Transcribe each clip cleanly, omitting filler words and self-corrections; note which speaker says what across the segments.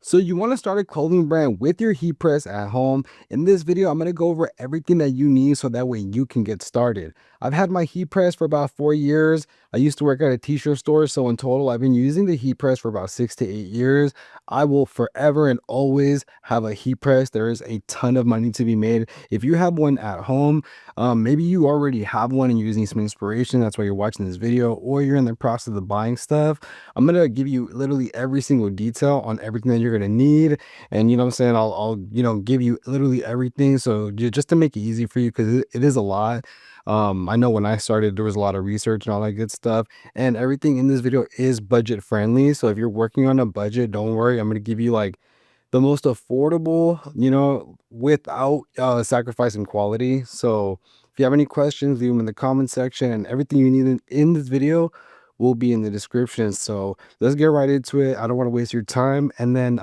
Speaker 1: So you want to start a clothing brand with your heat press at home. In this video, I'm going to go over everything that you need so that way you can get started. I've had my heat press for about 4 years. I used to work at a t-shirt store. So in total, I've been using the heat press for about 6 to 8 years. I will forever and always have a heat press. There is a ton of money to be made. If you have one at home, maybe you already have one and you're using some inspiration. That's why you're watching this video, or you're in the process of buying stuff. I'm gonna give you literally every single detail on everything that you're gonna need, and you know what I'm saying. I'll give you literally everything. So just to make it easy for you, because it is a lot. I know when I started, there was a lot of research and all that good stuff, and everything in this video is budget friendly. So if you're working on a budget, don't worry. I'm gonna give you like the most affordable, without sacrificing quality. So if you have any questions, leave them in the comment section, and everything you need in this video will be in the description. So let's get right into it. I don't want to waste your time. And then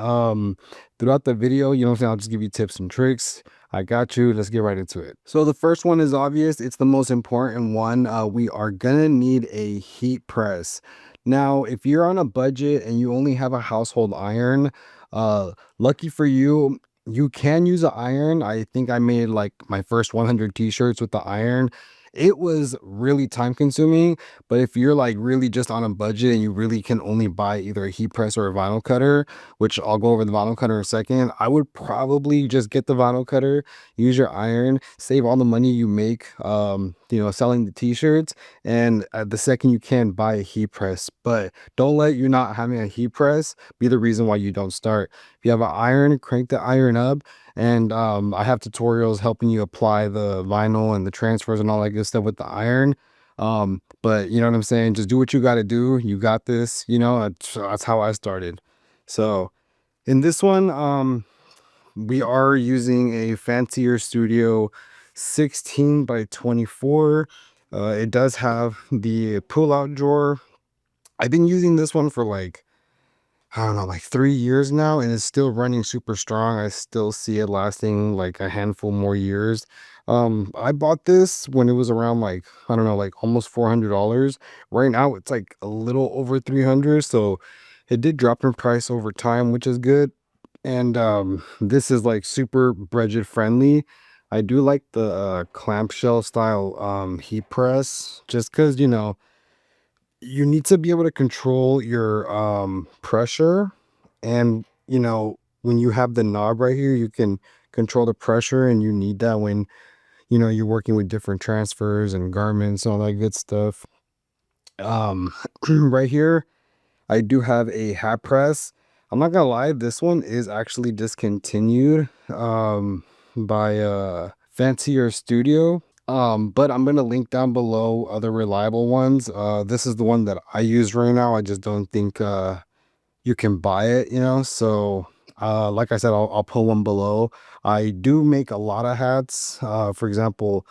Speaker 1: throughout the video, you know what I'm saying, I'll just give you tips and tricks. I got you. Let's get right into it. So the first one is obvious. It's the most important one. We are gonna need a heat press. Now, if you're on a budget and you only have a household iron, lucky for you, you can use an iron. I think I made like my first 100 t-shirts with the iron. It was really time consuming, but if you're like really just on a budget and you really can only buy either a heat press or a vinyl cutter, which I'll go over the vinyl cutter in a second, I would probably just get the vinyl cutter, use your iron, save all the money you make, selling the t-shirts, and the second you can, buy a heat press. But don't let you not having a heat press be the reason why you don't start. If you have an iron, crank the iron up. And I have tutorials helping you apply the vinyl and the transfers and all that good stuff with the iron. But you know what I'm saying? Just do what you got to do. You got this. That's how I started. So in this one, we are using a Fancier Studio 16 by 24. It does have the pull-out drawer. I've been using this one for like, I don't know, like 3 years now, and it's still running super strong. I still see it lasting like a handful more years. I bought this when it was around like, I don't know, like almost $400. Right now it's like a little over 300. So it did drop in price over time, which is good. And this is like super budget friendly. I do like the clamshell style heat press, just because you need to be able to control your pressure. And when you have the knob right here, you can control the pressure, and you need that when you're working with different transfers and garments and all that good stuff. Right here I do have a hat press. I'm not gonna lie, this one is actually discontinued by Fancier Studio. But I'm gonna link down below other reliable ones. This is the one that I use right now. I just don't think you can buy it, So like I said, I'll put one below. I do make a lot of hats. For example,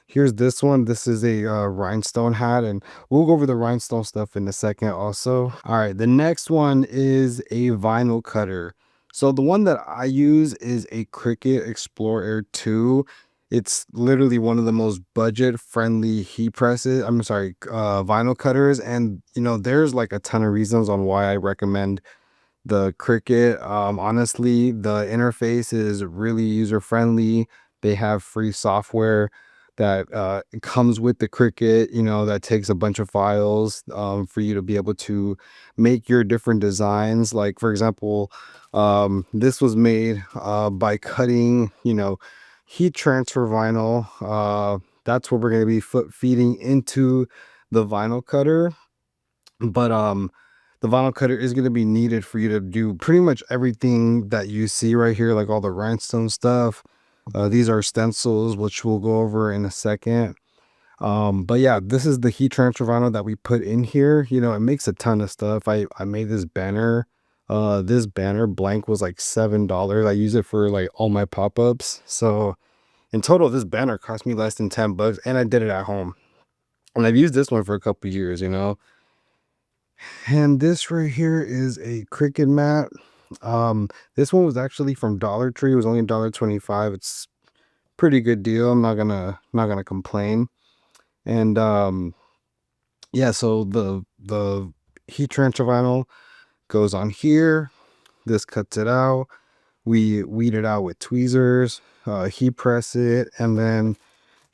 Speaker 1: here's this one. This is a rhinestone hat, and we'll go over the rhinestone stuff in a second also. All right, the next one is a vinyl cutter. So the one that I use is a Cricut Explore Air 2. It's literally one of the most budget friendly heat presses. I'm sorry, vinyl cutters. And there's like a ton of reasons on why I recommend the Cricut. Honestly, the interface is really user friendly. They have free software that comes with the Cricut, that takes a bunch of files for you to be able to make your different designs. Like, for example, this was made by cutting, heat transfer vinyl. That's what we're going to be feeding into the vinyl cutter. But the vinyl cutter is going to be needed for you to do pretty much everything that you see right here, like all the rhinestone stuff. These are stencils, which we'll go over in a second. But yeah, this is the heat transfer vinyl that we put in here. It makes a ton of stuff. I made this banner. This banner blank was like $7. I use it for like all my pop-ups. So in total, this banner cost me less than 10 bucks, and I did it at home. And I've used this one for a couple years. And this right here is a Cricut mat. This one was actually from Dollar Tree. It was only $1.25. It's pretty good deal. I'm not gonna complain. And yeah, so the heat transfer vinyl goes on here. This cuts it out. We weed it out with tweezers, heat press it, and then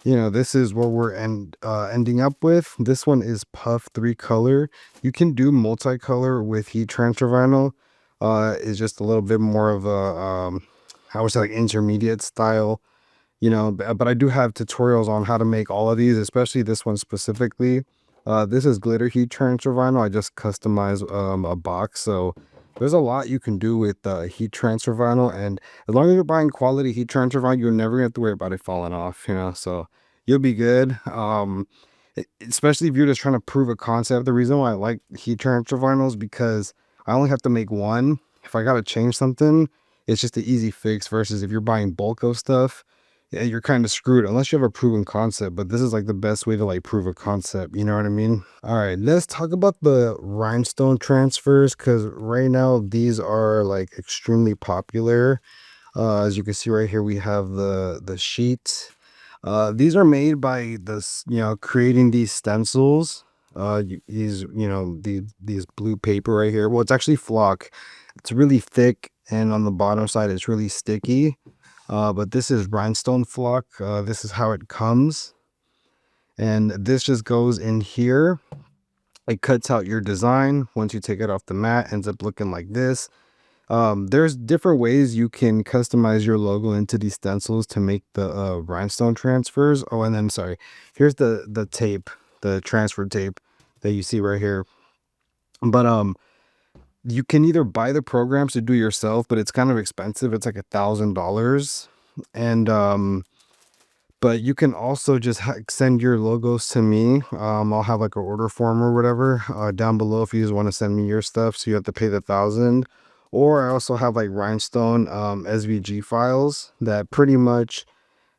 Speaker 1: this is what we're ending up with. This one is puff 3-color. You can do multicolor with heat transfer vinyl. It's just a little bit more of a I would say like intermediate style, but I do have tutorials on how to make all of these, especially this one specifically. This is glitter heat transfer vinyl. I just customized a box, so there's a lot you can do with heat transfer vinyl, and as long as you're buying quality heat transfer vinyl, you're never gonna have to worry about it falling off, so you'll be good. Especially if you're just trying to prove a concept. The reason why I like heat transfer vinyl is because I only have to make one. If I gotta change something, it's just an easy fix versus if you're buying bulk of stuff, yeah, you're kind of screwed unless you have a proven concept. But this is like the best way to like prove a concept. You know what I mean? All right, let's talk about the rhinestone transfers, because right now these are like extremely popular. As you can see right here, we have the sheet. These are made by this, creating these stencils. These blue paper right here. Well, it's actually flock. It's really thick, and on the bottom side, it's really sticky. But this is rhinestone flock. This is how it comes. And this just goes in here. It cuts out your design. Once you take it off the mat, ends up looking like this. There's different ways you can customize your logo into these stencils to make the rhinestone transfers. Oh, and then sorry, here's the tape, the transfer tape that you see right here. But you can either buy the programs to do yourself, but it's kind of expensive. It's like $1,000. And but you can also just send your logos to me. I'll have like an order form or whatever down below if you just want to send me your stuff, so you have to pay the 1,000. Or I also have like rhinestone SVG files that pretty much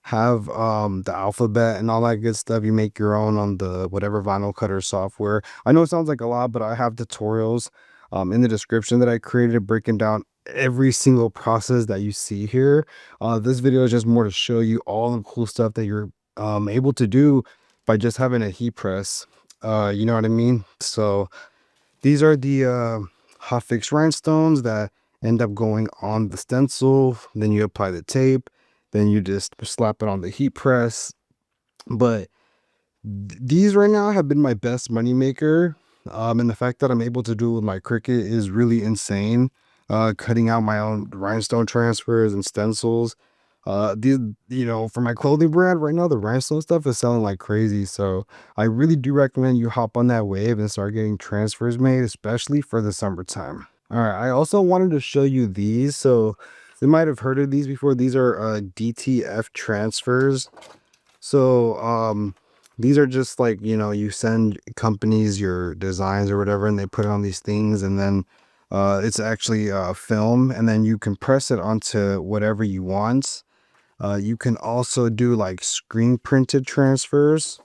Speaker 1: have the alphabet and all that good stuff. You make your own on the whatever vinyl cutter software. I know it sounds like a lot, but I have tutorials in the description that I created breaking down every single process that you see here. This video is just more to show you all the cool stuff that you're able to do by just having a heat press. You know what I mean? So these are the hot fix rhinestones that end up going on the stencil. Then you apply the tape, then you just slap it on the heat press. But these right now have been my best money maker. And the fact that I'm able to do it with my Cricut is really insane. Cutting out my own rhinestone transfers and stencils. These, for my clothing brand right now, the rhinestone stuff is selling like crazy. So I really do recommend you hop on that wave and start getting transfers made, especially for the summertime. All right, I also wanted to show you these. So you might have heard of these before. These are DTF transfers. So these are just like, you send companies your designs or whatever, and they put it on these things, and then it's actually film, and then you can press it onto whatever you want. You can also do like screen printed transfers.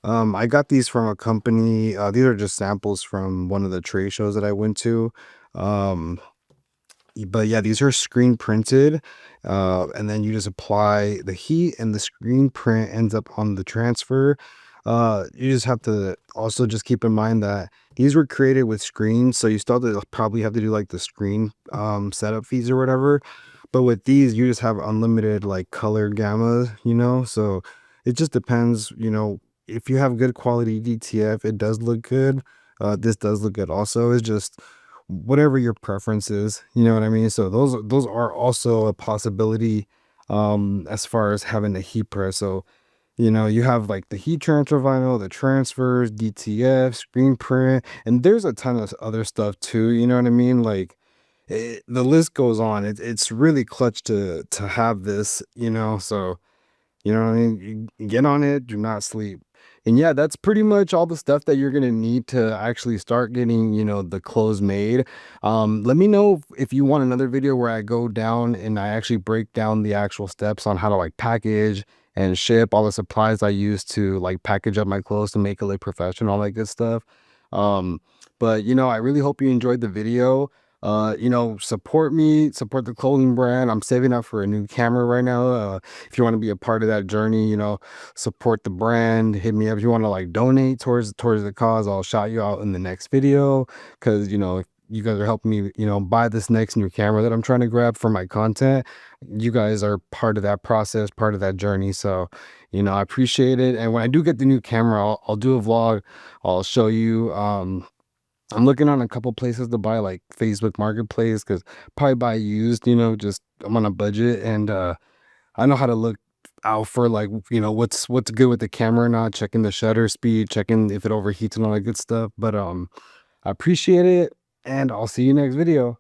Speaker 1: I got these from a company. These are just samples from one of the trade shows that I went to. Um, but yeah, these are screen printed, and then you just apply the heat, and the screen print ends up on the transfer. You just have to also just keep in mind that these were created with screens, so you still have to probably have to do like the screen setup fees or whatever. But with these, you just have unlimited like color gamma, so it just depends. If you have good quality DTF, it does look good. This does look good also. It's just whatever your preference is, you know what I mean? So those are also a possibility as far as having a heat press. So you have like the heat transfer vinyl, the transfers, DTF, screen print, and there's a ton of other stuff too, you know what I mean? Like the list goes on. It's really clutch to have this, so you know what I mean? You get on it, do not sleep. And yeah, that's pretty much all the stuff that you're gonna need to actually start getting, the clothes made. Let me know if you want another video where I go down and I actually break down the actual steps on how to like package and ship all the supplies I use to like package up my clothes to make it look professional, all that good stuff. Um, but I really hope you enjoyed the video. Support me, support the clothing brand. I'm saving up for a new camera right now. If you want to be a part of that journey, support the brand, hit me up. If you want to like donate towards the cause, I'll shout you out in the next video. Because you guys are helping me, buy this next new camera that I'm trying to grab for my content. You guys are part of that process, part of that journey. So, I appreciate it. And when I do get the new camera, I'll do a vlog. I'll show you. I'm looking on a couple places to buy, like Facebook Marketplace, because probably buy used, just I'm on a budget, and I know how to look out for, like, what's good with the camera or not, checking the shutter speed, checking if it overheats and all that good stuff. But I appreciate it, and I'll see you next video.